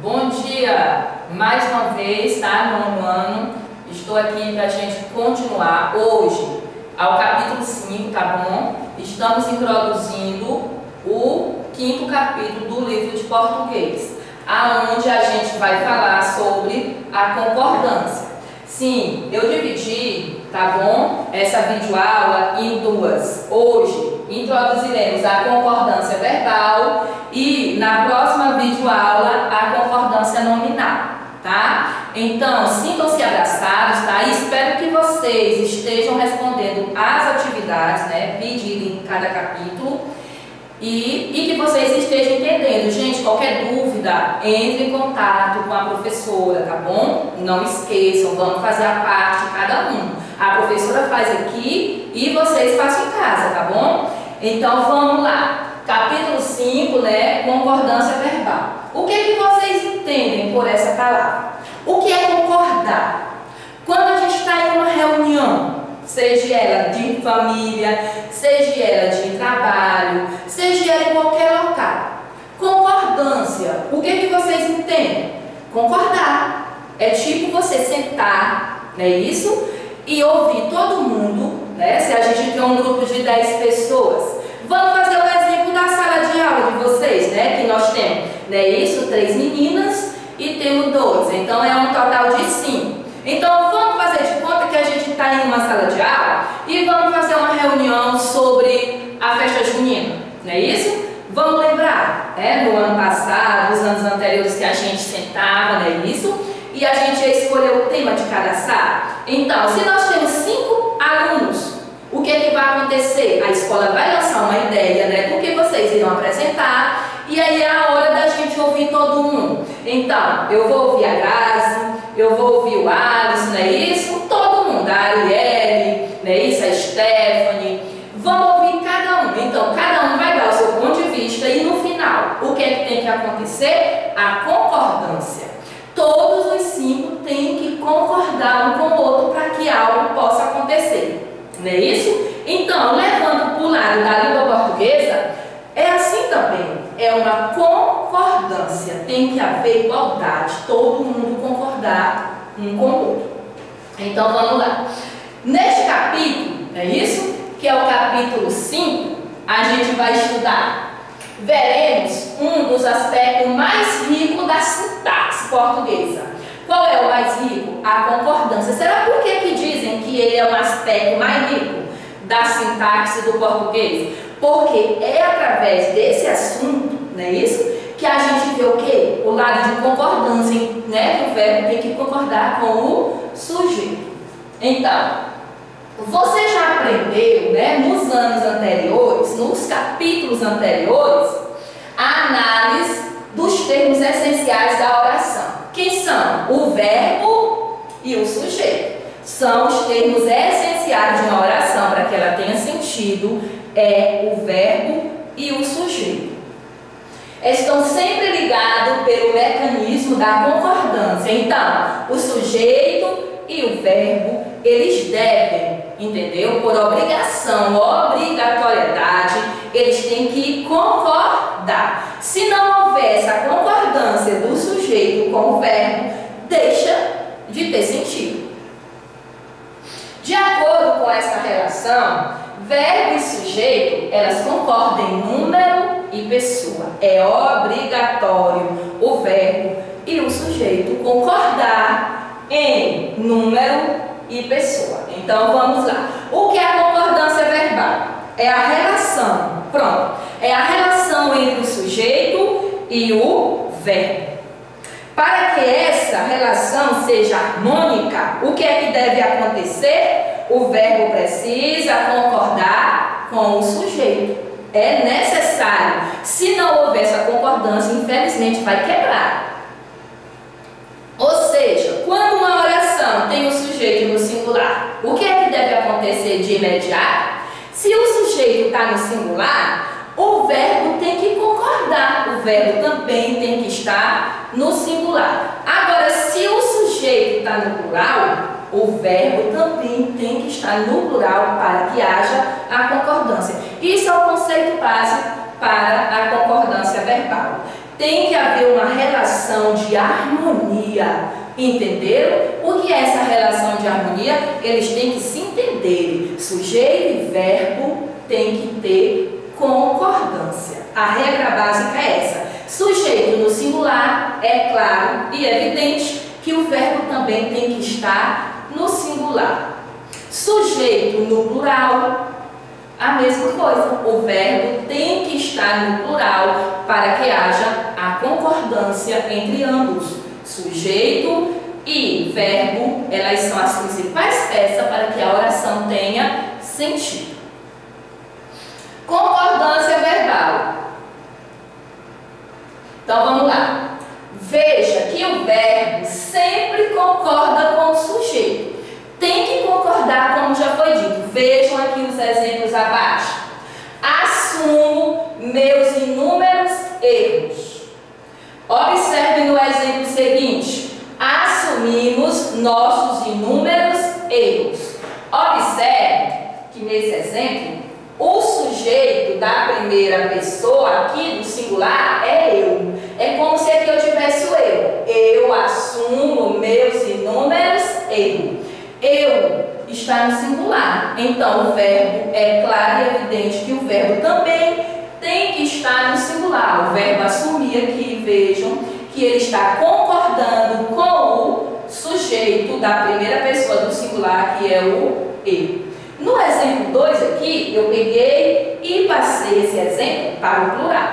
Bom dia, mais uma vez, tá? Nono ano. Estou aqui para a gente continuar hoje ao capítulo 5, tá bom? Estamos introduzindo o 5º capítulo do livro de português, aonde a gente vai falar sobre a concordância. Sim, eu dividi, tá bom? Essa videoaula em duas. Hoje introduziremos a concordância verbal e na próxima videoaula a concordância nominal, tá? Então, sintam-se abraçados, tá? E espero que vocês estejam respondendo às atividades, né, pedidas em cada capítulo e que vocês estejam entendendo. Gente, qualquer dúvida, entre em contato com a professora, tá bom? Não esqueçam, vamos fazer a parte de cada um. A professora faz aqui e vocês fazem em casa, tá bom? Então, vamos lá. Capítulo 5, né? Concordância verbal. O que vocês entendem por essa palavra? O que é concordar? Quando a gente está em uma reunião, seja ela de família, seja ela de trabalho, seja ela em qualquer local. Concordância. O que vocês entendem? Concordar. É tipo você sentar, não é isso? E ouvir todo mundo, né? Se a gente tem um grupo de 10 pessoas. Vamos fazer o exemplo da sala de aula de vocês, né? Que nós temos, não é isso? 3 meninas e temos 2. Então é um total de 5. Então vamos fazer de conta que a gente está em uma sala de aula e vamos fazer uma reunião sobre a festa junina, não é isso? Vamos lembrar, no ano passado, nos anos anteriores que a gente sentava, não é isso? E a gente ia escolher o tema de cada sala. Então, se nós temos 5 alunos, o que vai acontecer? A escola vai lançar uma ideia, né, do que vocês irão apresentar, e aí é a hora da gente ouvir todo mundo. Então, eu vou ouvir a Grazi, eu vou ouvir o Alisson, não é isso? Todo mundo, a Arielle, não é isso? A Stephanie. Vamos ouvir cada um. Então, cada um vai dar o seu ponto de vista e no final, o que tem que acontecer? A concordância. Todos os 5 têm que concordar um com o outro para que algo possa acontecer. Não é isso? Então, levando para o lado da língua portuguesa, é assim também. É uma concordância. Tem que haver igualdade. Todo mundo concordar um com o outro. Então, vamos lá. Neste capítulo, é isso? Que é o capítulo 5, a gente vai estudar. Veremos um dos aspectos mais ricos da sintaxe portuguesa. Qual é o mais rico? A concordância. Será por que dizem que ele é um aspecto mais rico da sintaxe do português? Porque é através desse assunto, não é isso? Que a gente vê o quê? O lado de concordância, né? Que o verbo tem que concordar com o sujeito. Então, você já aprendeu, né, nos anos anteriores, nos capítulos anteriores, a análise dos termos essenciais da oração. Quem são? O verbo e o sujeito. São os termos essenciais de uma oração para que ela tenha sentido, o verbo e o sujeito. Estão sempre ligados pelo mecanismo da concordância. Então, o sujeito e o verbo, eles devem, entendeu? Por obrigação, obrigatoriedade, eles têm que concordar. Se não houver essa concordância do sujeito com o verbo, deixa de ter sentido. De acordo com essa relação, verbo e sujeito, elas concordam em número e pessoa. É obrigatório o verbo e o sujeito concordar em número e pessoa. Então vamos lá. O que é a concordância verbal? É a relação, pronto, é a relação entre o sujeito e o verbo. Para que essa relação seja harmônica, o que é que deve acontecer? O verbo precisa concordar com o sujeito. É necessário. Se não houver essa concordância, infelizmente vai quebrar. Ou seja, quando uma oração tem o sujeito no singular, o que é que deve acontecer de imediato? Se o sujeito está no singular, o verbo tem que concordar. O verbo também tem que estar no singular. Agora, se o sujeito está no plural, o verbo também tem que estar no plural para que haja a concordância. Isso é o conceito básico para a concordância verbal. Tem que haver uma relação de harmonia, entenderam? O que é essa relação de harmonia? Eles têm que se entender. Sujeito e verbo tem que ter concordância. A regra básica é essa. Sujeito no singular, é claro e evidente que o verbo também tem que estar no singular. Sujeito no plural, a mesma coisa. O verbo tem que estar no plural para que haja a concordância entre ambos. Sujeito e verbo, elas são as principais peças para que a oração tenha sentido. Concordância verbal. Então vamos lá. Veja que o verbo sempre concorda com o sujeito. Tem que concordar, como já foi dito. Vejam aqui os exemplos abaixo. Assumo meus inúmeros erros. Observe no exemplo seguinte. Assumimos nossos inúmeros erros. Observe que nesse exemplo, o sujeito da primeira pessoa aqui do singular é eu. É como se aqui eu tivesse o eu. Eu assumo meus inúmeros erros. Eu está no singular. Então o verbo é claro e evidente que o verbo também tem que estar no singular. O verbo assumir aqui, vejam que ele está concordando com o sujeito da primeira pessoa do singular, que é o eu. No exemplo 2 aqui, eu peguei e passei esse exemplo para o plural.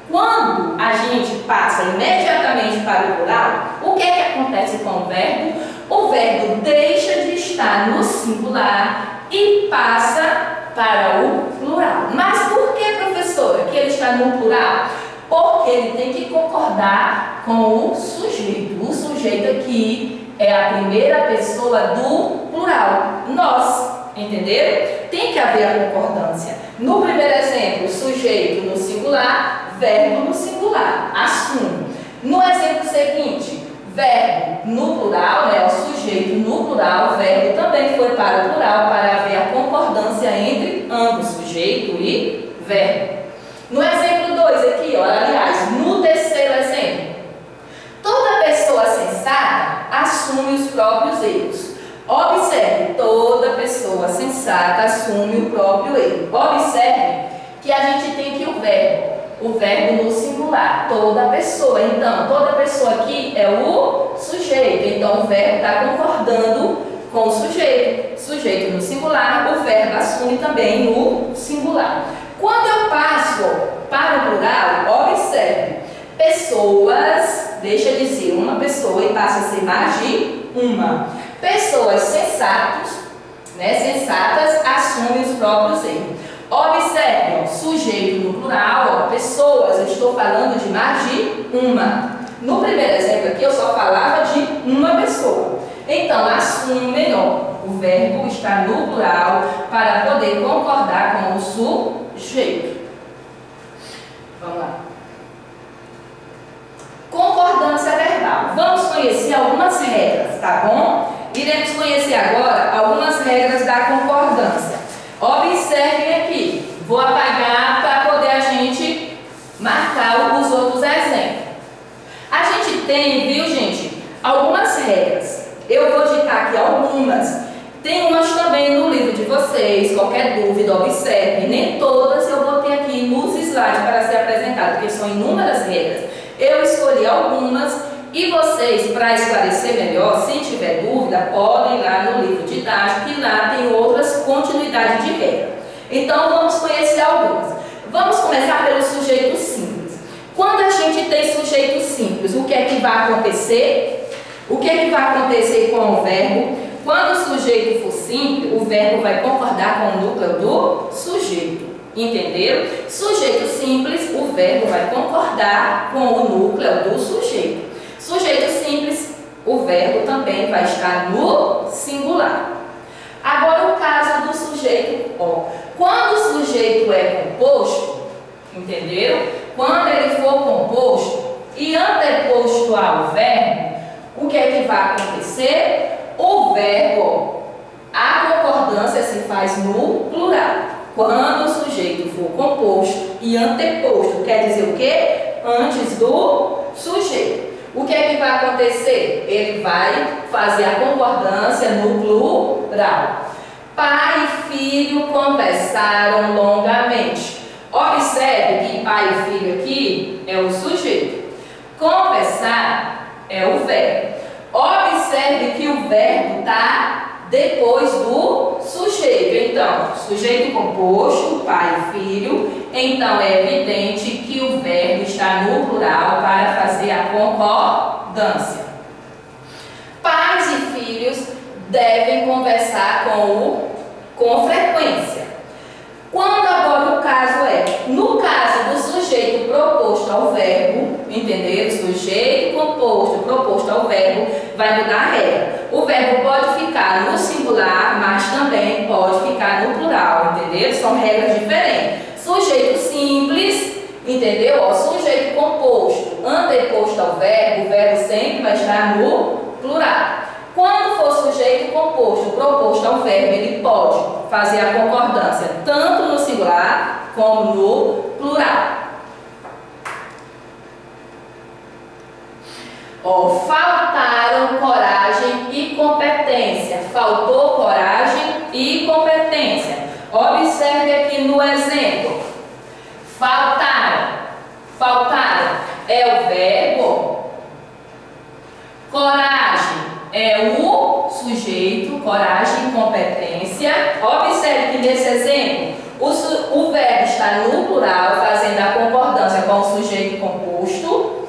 Quando a gente passa imediatamente para o plural, o que é que acontece com o verbo? O verbo deixa de estar no singular e passa para o plural. Mas por que, professora, que ele está no plural? Porque ele tem que concordar com o sujeito. O sujeito aqui é a primeira pessoa do plural. Nós. Entenderam? Tem que haver a concordância. No primeiro exemplo, sujeito no singular, verbo no singular. Assumo. No exemplo seguinte, verbo no plural, né? O sujeito no plural, o verbo também foi para o plural para haver a concordância entre ambos, sujeito e verbo. No exemplo 2 aqui, ó, aliás, no terceiro exemplo, toda pessoa sensata assume os próprios erros. Observe, toda pessoa sensata assume o próprio erro. Observe que a gente tem aqui o verbo no singular, toda pessoa. Então, toda pessoa aqui é o sujeito. Então, o verbo está concordando com o sujeito. Sujeito no singular, o verbo assume também no singular. Quando eu passo para o plural, observe, pessoas, deixa de ser uma pessoa e passa a ser mais de uma. Pessoas sensatas assumem os próprios erros. Observe, ó, sujeito no plural, ó, pessoas, eu estou falando de mais de uma. No primeiro exemplo aqui, eu só falava de uma pessoa. Então, assumem, ó, o verbo está no plural para poder concordar com o sujeito. Vamos lá. Concordância verbal. Vamos conhecer algumas regras, tá bom? Iremos conhecer agora algumas regras da concordância. Observem aqui. Vou apagar para poder a gente marcar os outros exemplos. A gente tem, viu, gente, algumas regras. Eu vou ditar aqui algumas. Tem umas também no livro de vocês. Qualquer dúvida, observe. Nem todas eu botei aqui nos slides para ser apresentado, porque são inúmeras regras. Eu escolhi algumas e vocês, para esclarecer melhor, se tiver dúvida, podem ir lá no livro didático, que lá tem outras continuidades de regra. Então, vamos conhecer algumas. Vamos começar pelo sujeito simples. Quando a gente tem sujeito simples, o que é que vai acontecer? O que é que vai acontecer com o verbo? Quando o sujeito for simples, o verbo vai concordar com o núcleo do sujeito. Entenderam? Sujeito simples, o verbo vai concordar com o núcleo do sujeito. Sujeito simples, o verbo também vai estar no singular. Agora o caso do sujeito ó. Quando o sujeito é composto, entenderam? Quando ele for composto e anteposto ao verbo, o que é que vai acontecer? O verbo, a concordância se faz no plural. Quando o sujeito for composto e anteposto, quer dizer o quê? antes do sujeito. O que é que vai acontecer? Ele vai fazer a concordância no plural. Pai e filho conversaram longamente. Observe que pai e filho aqui é o sujeito. Conversar é o verbo. Observe que o verbo está depois do sujeito. Então, sujeito composto, pai e filho. Então, é evidente que o verbo está no plural para fazer a concordância. Pais e filhos devem conversar com frequência. Quando agora o caso é, no caso do sujeito proposto ao verbo, entendeu? Sujeito composto proposto ao verbo, vai mudar a regra. O verbo pode ficar no singular, mas também pode ficar no plural, entendeu? São regras diferentes. Sujeito simples, entendeu? Ó, sujeito composto anteposto ao verbo, o verbo sempre vai estar no plural. Quando for sujeito composto proposto ao verbo, ele pode fazer a concordância tanto no singular como no plural. Ó, faltaram coragem e competência. Faltou coragem e competência. Observe aqui no exemplo. Faltaram. Faltaram é o verbo. Coragem é o sujeito, coragem e competência. Observe que nesse exemplo, o verbo está no plural, fazendo a concordância com o sujeito composto.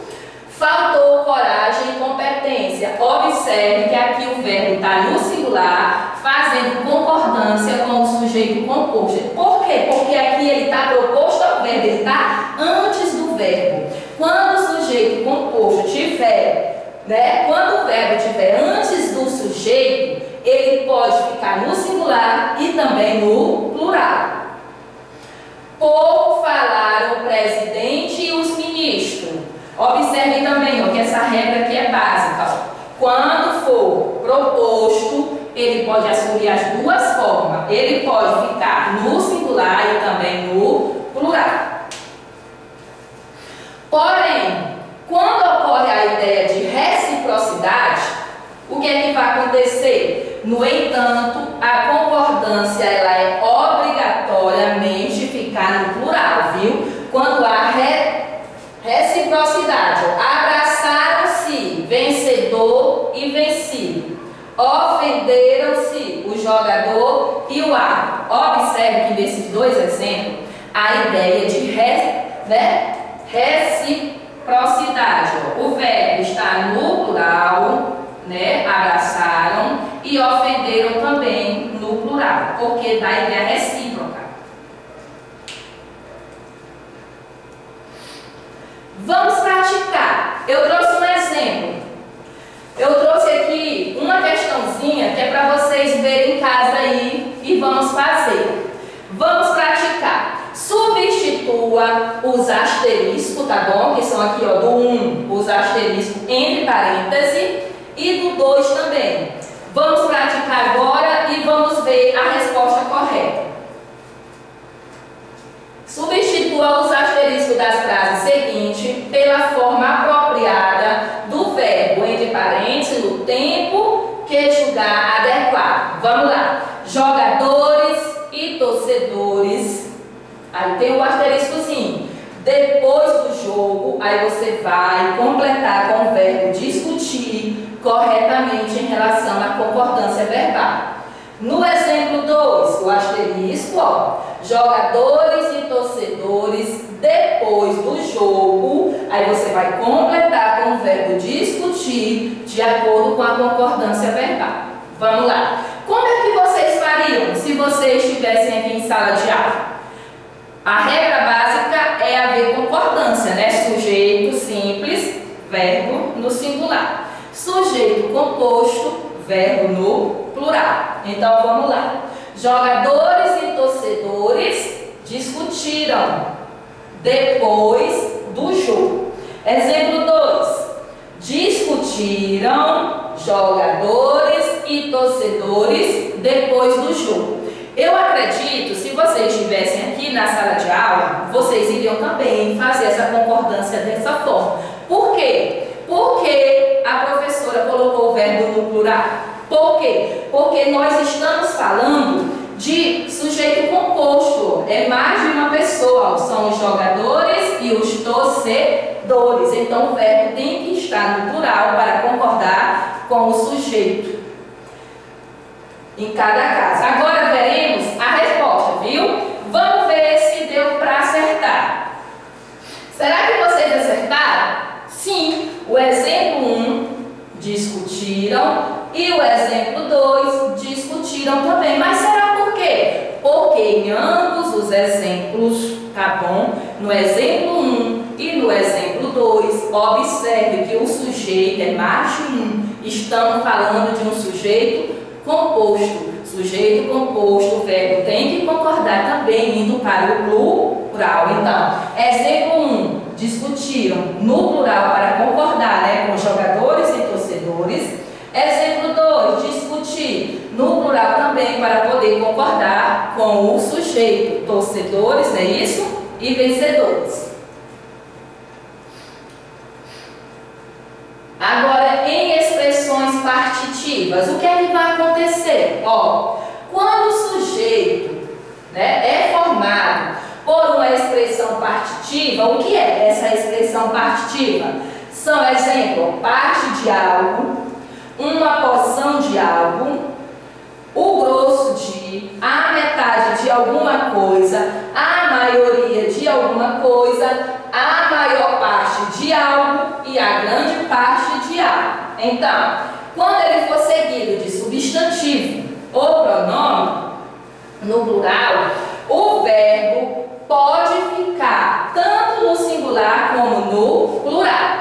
Faltou coragem e competência. Observe que aqui o verbo está no singular, fazendo concordância com o sujeito composto. Por quê? Porque aqui ele está proposto ao verbo, ele está antes do verbo. Quando o sujeito composto tiver quando o verbo estiver antes do sujeito, ele pode ficar no singular e também no plural. Pouco falaram o presidente e os ministros. Observe também que essa regra aqui é básica. Quando for proposto, ele pode assumir as duas formas. Ele pode ficar no singular e também no plural. Porém, quando ocorre a ideia de reciprocidade, o que é que vai acontecer? No entanto, a concordância ela é obrigatoriamente ficar no plural, viu? Quando há reciprocidade, abraçaram-se, vencedor e vencido. Ofenderam-se, o jogador e o árbitro. Observe que nesses dois exemplos, a ideia de reciprocidade. O verbo está no plural, abraçaram, e ofenderam também no plural, porque dá a ideia recíproca. Vamos praticar. Eu trouxe um exemplo. Eu trouxe aqui uma questãozinha que é para vocês verem em casa aí e vamos fazer. Vamos praticar. Substitua os asteriscos, tá bom? Que são aqui, ó, do 1, os asteriscos entre parênteses, e do 2 também. Vamos praticar agora e vamos ver a resposta correta. Substitua os asteriscos das frases seguintes pela forma apropriada do verbo entre parênteses no tempo que julgar adequado. Vamos lá. Jogadores e torcedores. Aí tem o asteriscozinho. Depois do jogo, aí você vai completar com o verbo discutir corretamente em relação à concordância verbal. No exemplo 2, o asterisco, ó, jogadores e torcedores depois do jogo, aí você vai completar com o verbo discutir de acordo com a concordância verbal. Vamos lá. Como é que vocês fariam se vocês estivessem aqui em sala de aula? A regra básica é haver concordância, né? Sujeito simples, verbo no singular. Sujeito composto, verbo no plural. Então vamos lá. Jogadores e torcedores discutiram depois do jogo. Exemplo 2. Discutiram jogadores e torcedores depois do jogo. Eu acredito, se vocês estivessem aqui na sala de aula, vocês iriam também fazer essa concordância dessa forma. Por quê? Porque a professora colocou o verbo no plural. Por quê? Porque nós estamos falando de sujeito composto. É mais de uma pessoa. São os jogadores e os torcedores. Então o verbo tem que estar no plural para concordar com o sujeito em cada caso. Agora veremos a resposta, viu? Vamos ver se deu para acertar. Será que vocês acertaram? Sim. O exemplo 1, discutiram. E o exemplo 2, discutiram também. Mas será por quê? Porque em ambos os exemplos, tá bom? No exemplo 1 e no exemplo 2, observe que o sujeito é mais de um. Estamos falando de um sujeito composto. Sujeito composto, o verbo tem que concordar também, indo para o plural. Então, exemplo 1, discutiram no plural para concordar, né, com jogadores e torcedores. Exemplo 2, discutir no plural também para poder concordar com o sujeito, torcedores, não é isso? E vencedores. Agora, em expressões partitivas, o que é que vai acontecer? Ó, quando o sujeito, né, é formado por uma expressão partitiva, o que é essa expressão partitiva? São, exemplo, parte de algo, uma porção de algo, o grosso de, a metade de alguma coisa, a maioria de alguma coisa, a maior parte de algo e a grande parte de algo. Então, quando ele for seguido de substantivo ou pronome, no plural, o verbo pode ficar tanto no singular como no plural,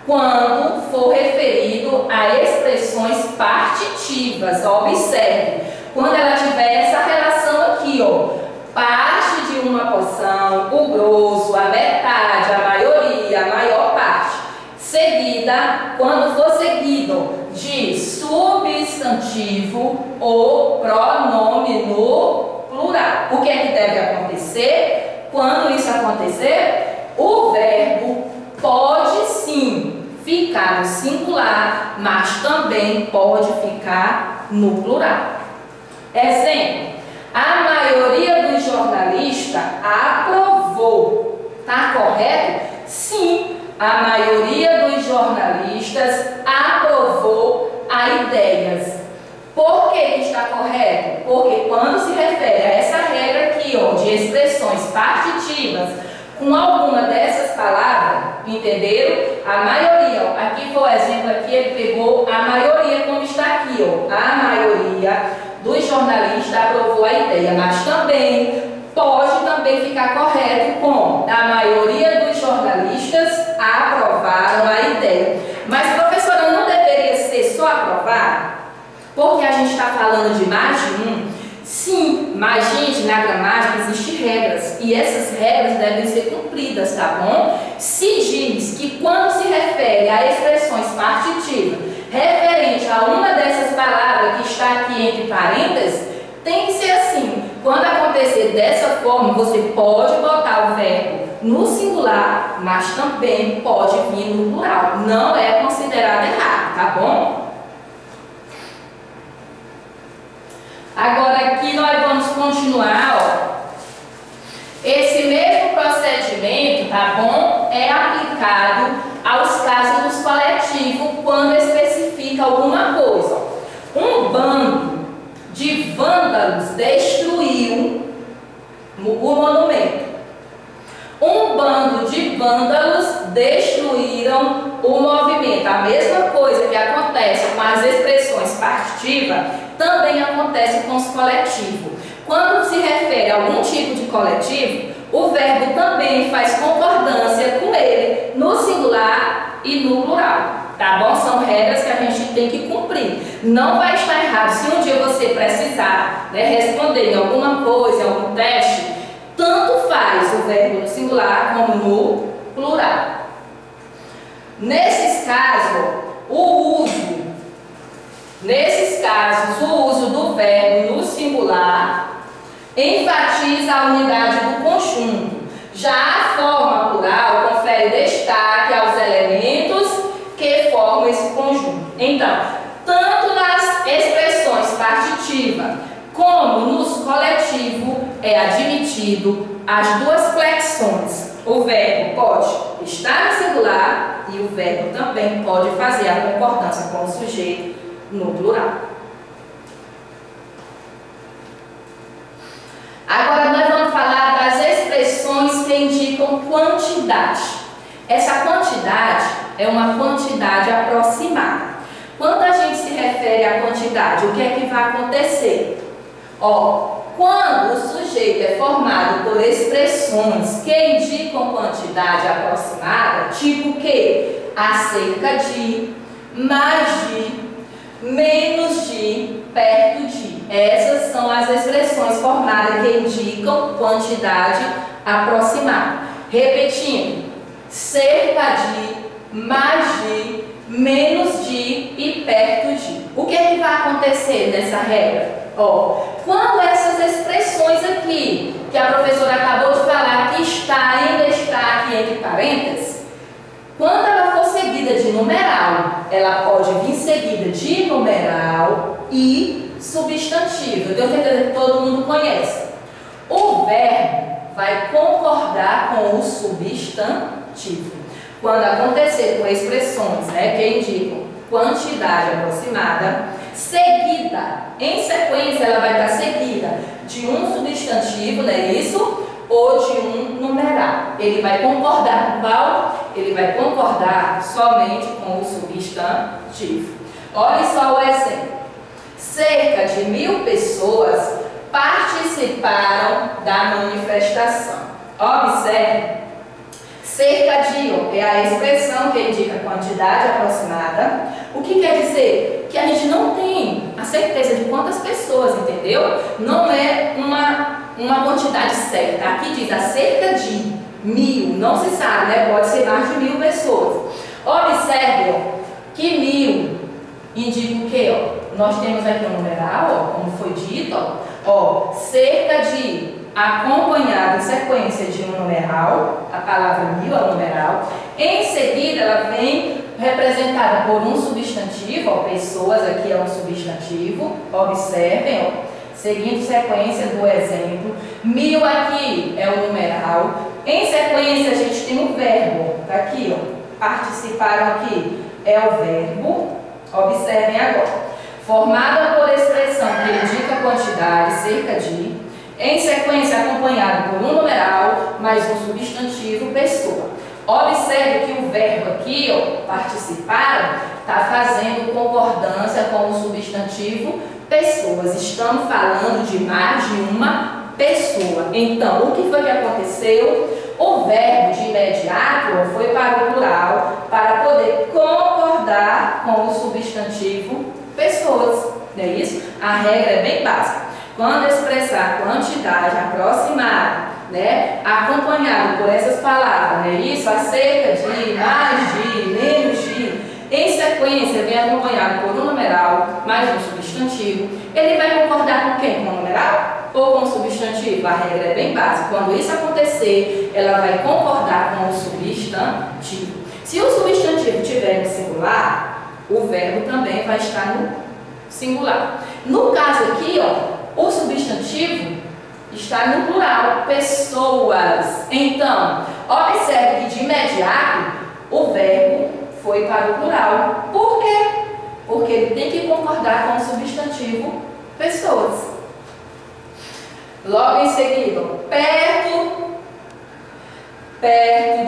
quando for referido a expressões partitivas. Observe, quando ela tiver essa relação aqui, ó, parte de uma porção, o grosso, a metade, a maioria, a maior parte, seguida, quando for seguido de substantivo ou pronome no plural. O que é que deve acontecer? Quando isso acontecer, o verbo pode sim ficar no singular, mas também pode ficar no plural. Exemplo, a maioria dos jornalistas aprovou. Tá correto? Sim, a maioria dos jornalistas aprovou a ideias. Por que está correto? Porque quando se refere a essa regra aqui, ó, de expressões partitivas, com alguma dessas palavras, entenderam? A maioria, ó, aqui foi o exemplo, aqui ele pegou a maioria, como está aqui, ó, a maioria dos jornalistas aprovou a ideia, mas também pode também ficar correto com a maioria dos jornalistas aprovaram a ideia. Mas, professora, não deveria ser só aprovar? Porque a gente está falando de mais de um? Sim, mas, gente, na gramática existem regras e essas regras devem ser cumpridas, tá bom? Se diz que quando se refere a expressões partitivas referente a uma dessas palavras que está aqui entre parênteses, tem que ser assim. Quando acontecer dessa forma, você pode botar o verbo no singular, mas também pode vir no plural. Não é considerado errado, tá bom? Agora aqui nós vamos continuar, ó. Esse mesmo procedimento, tá bom? É aplicado aos casos coletivos quando especifica alguma coisa. Um bando de vândalos destruiu o monumento. Um bando de vândalos destruíram o movimento. A mesma coisa que acontece com as expressões partitivas também acontece com os coletivos. Quando se refere a algum tipo de coletivo, o verbo também faz concordância com ele no singular e no plural. Tá bom? São regras que a gente tem que cumprir. Não vai estar errado. Se um dia você precisar, né, responder em alguma coisa, em algum teste, tanto faz o verbo no singular como no plural. Nesses casos, o uso do verbo no singular enfatiza a unidade do conjunto. Já a forma plural confere destaque aos elementos que formam esse conjunto. Então, tanto nas expressões partitiva como nos coletivo é admitido as duas flexões. O verbo pode estar no singular e o verbo também pode fazer a concordância com o sujeito no plural. Agora nós vamos falar das expressões que indicam quantidade. Essa quantidade é uma quantidade aproximada. Quando a gente se refere à quantidade, o que é que vai acontecer? Quando o sujeito é formado por expressões que indicam quantidade aproximada, tipo que acerca de, mais de, menos de, perto de. Essas são as expressões formadas que indicam quantidade aproximada. Repetindo, cerca de, mais de, menos de e perto de. O que é que vai acontecer nessa regra? Quando essas expressões aqui, que a professora acabou de falar, que ainda está aqui entre parênteses, quando ela for seguida de numeral, ela pode vir seguida de numeral e substantivo. Eu tenho certeza que todo mundo conhece. O verbo vai concordar com o substantivo. Quando acontecer com expressões que indicam quantidade aproximada, seguida, em sequência, ela vai estar seguida de um substantivo, não é isso? Ou de um numeral. Ele vai concordar com qual? Ele vai concordar somente com o substantivo. Olha só o exemplo. Cerca de 1000 pessoas participaram da manifestação. Observe. Cerca de é a expressão que indica quantidade aproximada. O que quer dizer? Que a gente não tem a certeza de quantas pessoas, entendeu? Não é uma quantidade certa. Aqui diz acerca de 1000, não se sabe, né? Pode ser mais de 1000 pessoas. Observe que 1000 indica o quê? Nós temos aqui um numeral, como foi dito, cerca de, acompanhado em sequência de um numeral, a palavra 1000 é um numeral. Em seguida, ela vem representada por um substantivo, pessoas aqui é um substantivo. Observem, seguindo sequência do exemplo. 1000 aqui é o numeral. Em sequência, a gente tem um verbo. Tá aqui, participaram aqui, é o verbo. Observem agora. Formada por expressão que indica quantidade, cerca de. Em sequência, acompanhado por um numeral, mais um substantivo, pessoa. Observe que o verbo aqui, participaram, está fazendo concordância com o substantivo pessoas. Estamos falando de mais de uma pessoa. Então, o que foi que aconteceu? O verbo de imediato foi para o plural para poder concordar com o substantivo pessoas. Não é isso? A regra é bem básica. Quando expressar quantidade aproximada, acompanhado por essas palavras, não é isso? Acerca de, mais de, menos de, em sequência vem acompanhado por um numeral, mais um substantivo, ele vai concordar com quem? Com o numeral ou com o substantivo? A regra é bem básica. Quando isso acontecer, ela vai concordar com o substantivo. Se o substantivo estiver no singular, o verbo também vai estar no singular. No caso aqui, o substantivo está no plural, pessoas. Então, observe que de imediato o verbo foi para o plural. Por quê? Porque ele tem que concordar com o substantivo pessoas. Logo em seguida, perto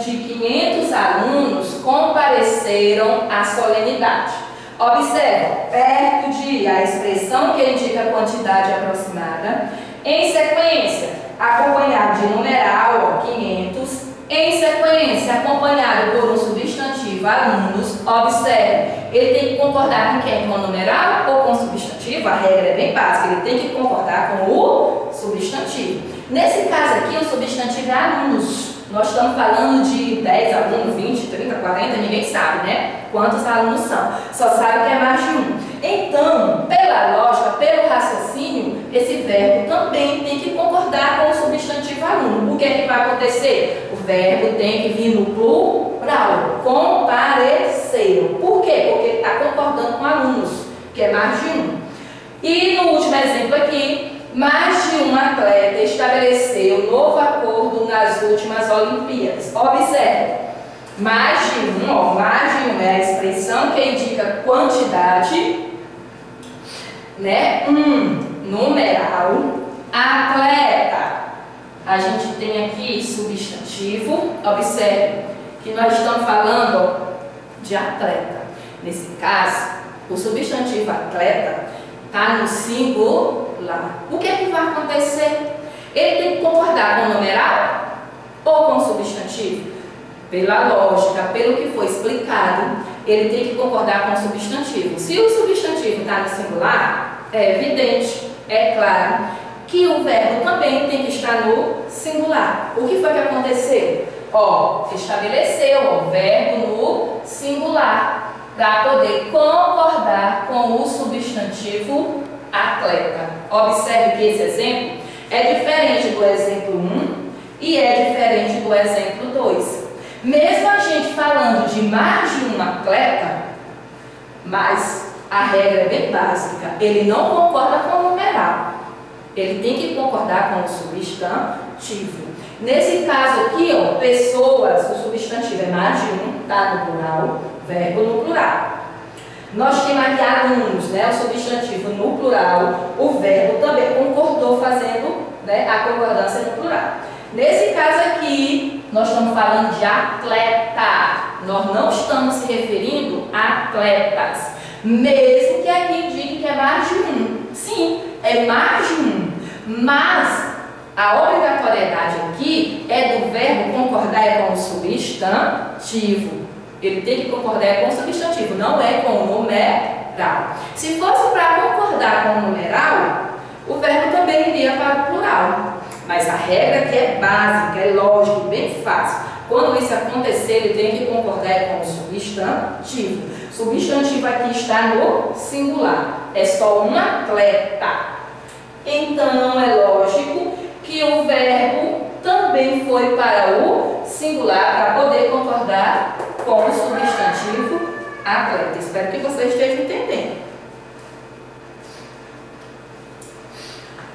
de 500 alunos compareceram à solenidade. Observe, perto de, a expressão que indica a quantidade aproximada. Em sequência, acompanhado de numeral, 500. Em sequência, acompanhado por um substantivo, alunos. Observe, ele tem que concordar com quem? Com o numeral ou com o substantivo? A regra é bem básica, ele tem que concordar com o substantivo. Nesse caso aqui, o substantivo é alunos. Nós estamos falando de 10 alunos, 20, 30, 40, ninguém sabe, né? Quantos alunos são. Só sabe que é mais de um. Então, pela lógica, pelo raciocínio, esse verbo também tem que concordar com o substantivo aluno. O que é que vai acontecer? O verbo tem que vir no plural. Compareceram. Por quê? Porque está concordando com alunos, que é mais de um. E no último exemplo aqui, mais de um atleta estabeleceu novo acordo nas últimas Olimpíadas. Observe. Mais de um é a expressão que indica quantidade, né? Numeral, atleta. A gente tem aqui substantivo. Observe que nós estamos falando de atleta. Nesse caso, o substantivo atleta está no singular. O que é que vai acontecer? Ele tem que concordar com o numeral ou com o substantivo? Pela lógica, pelo que foi explicado, ele tem que concordar com o substantivo. Se o substantivo está no singular, é evidente, é claro, que o verbo também tem que estar no singular. O que foi que aconteceu? Estabeleceu o verbo no singular para poder concordar com o substantivo atleta. Observe que esse exemplo é diferente do exemplo 1 e é diferente do exemplo 2. Mesmo a gente falando de mais de um atleta, mas a regra é bem básica, ele não concorda com o numeral, ele tem que concordar com o substantivo. Nesse caso aqui, pessoas, o substantivo é mais de um, está no plural, verbo no plural. Nós temos aqui alunos, né, o substantivo no plural, o verbo também concordou fazendo, né, a concordância no plural. Nesse caso aqui, nós estamos falando de atleta. Nós não estamos se referindo a atletas. Mesmo que aqui indique que é mais de um. Sim, é mais de um. Mas a obrigatoriedade aqui é do verbo concordar com o substantivo. Ele tem que concordar com o substantivo, não é com o numeral. Se fosse para concordar com o numeral, o verbo também iria para o plural. Mas a regra aqui é básica, é lógica, bem fácil. Quando isso acontecer, ele tem que concordar com o substantivo. Substantivo aqui está no singular. É só um atleta. Então, é lógico que o verbo também foi para o singular para poder concordar com o substantivo atleta. Espero que você esteja entendendo.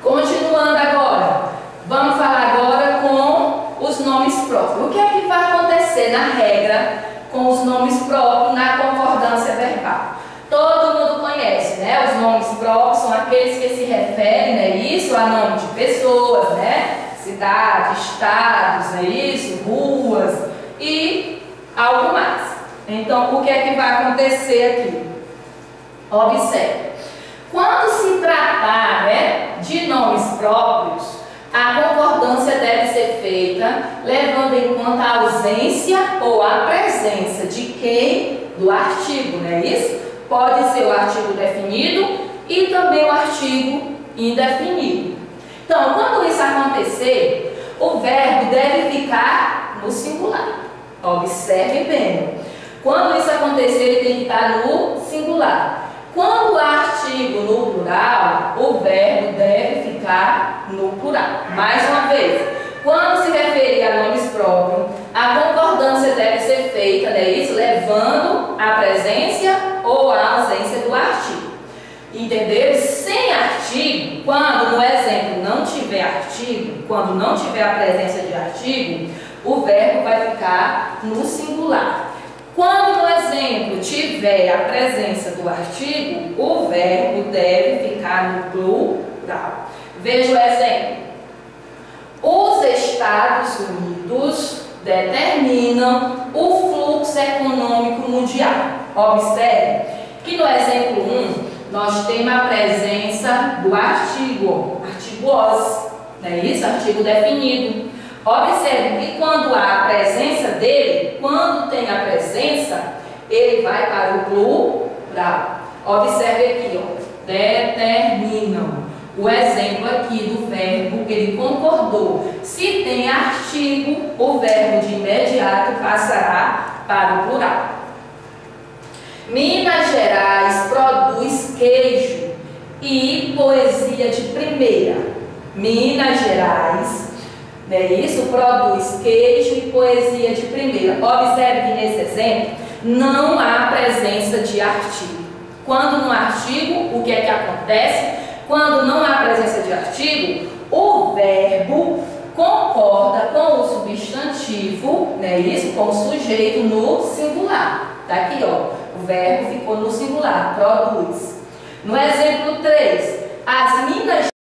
Continuando agora. Vamos falar agora com os nomes próprios. O que é que vai acontecer na regra com os nomes próprios na concordância verbal? Todo mundo conhece, né? Os nomes próprios são aqueles que se referem, né? Isso, a nome de pessoas, né? Cidades, estados, né? Isso, ruas e algo mais. Então, o que é que vai acontecer aqui? Observe. Quando se tratar, né, de nomes próprios, a concordância deve ser feita levando em conta a ausência ou a presença de quem? Do artigo, não é isso? Pode ser o artigo definido e também o artigo indefinido. Então, quando isso acontecer, o verbo deve ficar no singular. Observe bem. Quando isso acontecer, ele tem que estar no singular. Quando o artigo no plural, o verbo deve ficar no plural. Mais uma vez, quando se referir a nomes próprios, a concordância deve ser feita, né, isso, levando a presença ou a ausência do artigo. Entenderam? Sem artigo, quando no exemplo não tiver artigo, quando não tiver a presença de artigo, o verbo vai ficar no singular. Quando no exemplo tiver a presença do artigo, o verbo deve ficar no plural. Veja o exemplo. Os Estados Unidos determinam o fluxo econômico mundial. Observe que no exemplo 1, nós temos a presença do artigo os, não é isso? Artigo definido. Observe que quando há a presença dele, quando tem a presença, ele vai para o plural. Observe aqui, determinam. O exemplo aqui do verbo, ele concordou. Se tem artigo, o verbo de imediato passará para o plural. Minas Gerais produz queijo e poesia de primeira. Minas Gerais, não é isso? Produz queijo e poesia de primeira. Observe que nesse exemplo não há presença de artigo. Quando no artigo, o que é que acontece? Quando não há presença de artigo, o verbo concorda com o substantivo, não é isso? Com o sujeito no singular. Tá aqui, ó. O verbo ficou no singular, produz. No exemplo 3, as Minas